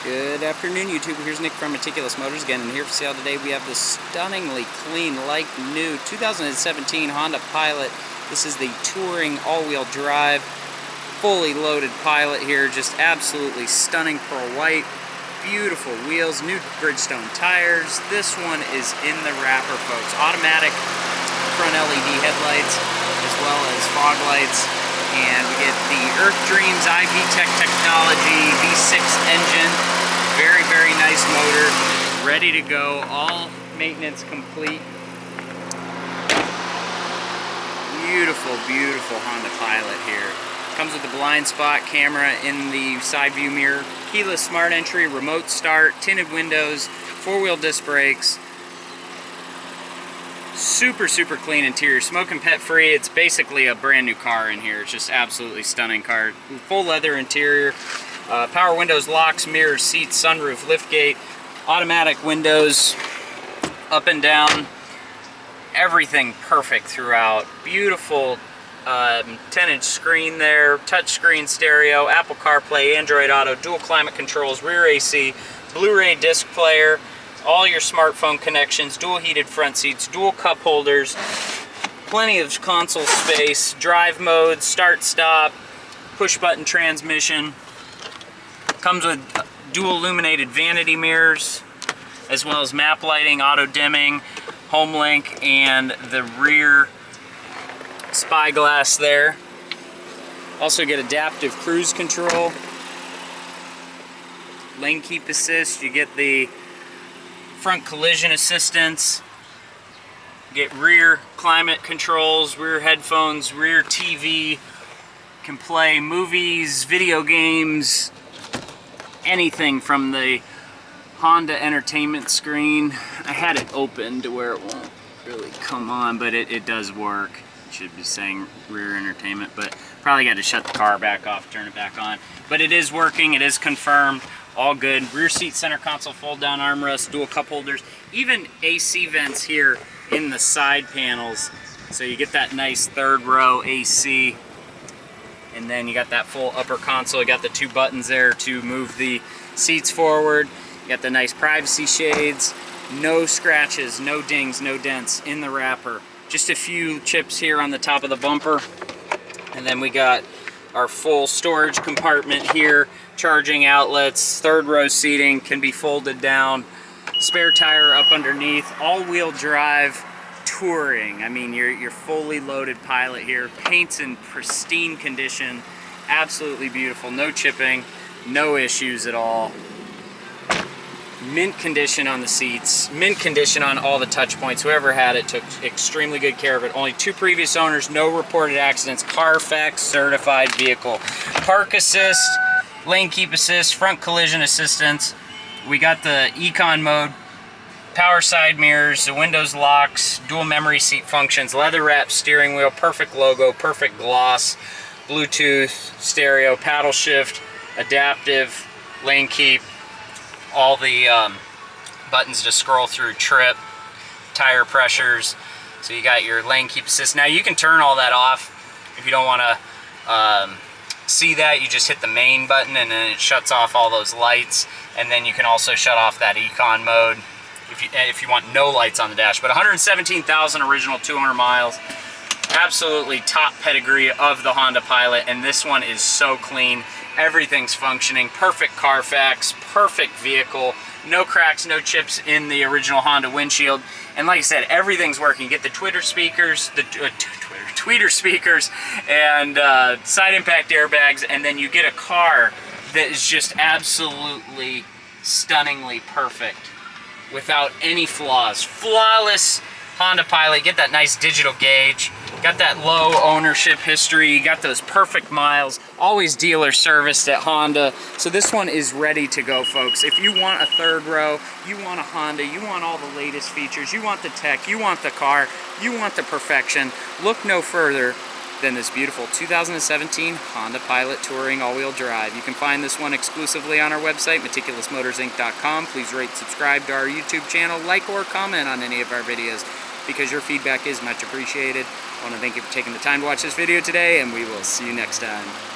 Good afternoon, YouTube. Here's Nick from Meticulous Motors again, and here for sale today we have this stunningly clean, like new 2017 Honda Pilot. This is the touring all-wheel drive, fully loaded Pilot here, just absolutely stunning pearl white, beautiful wheels, new Bridgestone tires. This one is in the wrapper, folks. Automatic front LED headlights, as well as fog lights. And we get the Earth Dreams IV Tech technology V6 engine. Very, very nice motor. Ready to go. All maintenance complete. Beautiful, beautiful Honda Pilot here. Comes with the blind spot camera in the side view mirror. Keyless smart entry, remote start, tinted windows, four-wheel disc brakes. Super, super clean interior, smoke and pet free. It's basically a brand new car in here. It's just absolutely stunning car. Full leather interior, power windows, locks, mirrors, seats, sunroof, liftgate, automatic windows, up and down, everything perfect throughout. Beautiful 10-inch screen there, touch screen stereo, Apple CarPlay, Android Auto, dual climate controls, rear AC, Blu-ray disc player, all your smartphone connections, dual heated front seats, dual cup holders, plenty of console space, drive mode, start stop, push button transmission. Comes with dual illuminated vanity mirrors, as well as map lighting, auto dimming, home link, and the rear spyglass there. Also get adaptive cruise control, lane keep assist. You get the front collision assistance, get rear climate controls, rear headphones, rear TV, can play movies, video games, anything from the Honda entertainment screen. I had it open to where it won't really come on, but it does work. It should be saying rear entertainment, but probably got to shut the car back off, turn it back on. But it is working, it is confirmed. All good. Rear seat, center console, fold down armrest, dual cup holders, even AC vents here in the side panels. So you get that nice third row AC. And then you got that full upper console. You got the two buttons there to move the seats forward. You got the nice privacy shades. No scratches, no dings, no dents in the wrapper. Just a few chips here on the top of the bumper. And then we got our full storage compartment here, charging outlets, third row seating, can be folded down, spare tire up underneath, all-wheel drive touring. I mean, your fully loaded Pilot here, paint's in pristine condition, absolutely beautiful, no chipping, no issues at all. Mint condition on the seats, mint condition on all the touch points. Whoever had it took extremely good care of it. Only 2 previous owners, no reported accidents. Carfax certified vehicle. Park assist, lane keep assist, front collision assistance. We got the econ mode, power side mirrors, the windows locks, dual memory seat functions, leather wrapped steering wheel, perfect logo, perfect gloss, Bluetooth, stereo, paddle shift, adaptive, lane keep, all the buttons to scroll through, trip, tire pressures. So you got your lane keep assist. Now you can turn all that off if you don't want to see that. You just hit the main button and then it shuts off all those lights. And then you can also shut off that econ mode if you want no lights on the dash. But 117,000 original, 200 miles. Absolutely top pedigree of the Honda Pilot, and this one is so clean. Everything's functioning, perfect Carfax, perfect vehicle, no cracks, no chips in the original Honda windshield. And like I said, everything's working. You get the tweeter speakers, tweeter speakers, and side impact airbags, and then you get a car that is just absolutely stunningly perfect, without any flaws. Flawless Honda Pilot. Get that nice digital gauge, got that low ownership history, got those perfect miles, always dealer serviced at Honda. So this one is ready to go, folks. If you want a third row, you want a Honda, you want all the latest features, you want the tech, you want the car, you want the perfection, look no further than this beautiful 2017 Honda Pilot Touring all-wheel drive. You can find this one exclusively on our website, meticulousmotorsinc.com. Please rate, subscribe to our YouTube channel, like or comment on any of our videos, because your feedback is much appreciated. I want to thank you for taking the time to watch this video today, and we will see you next time.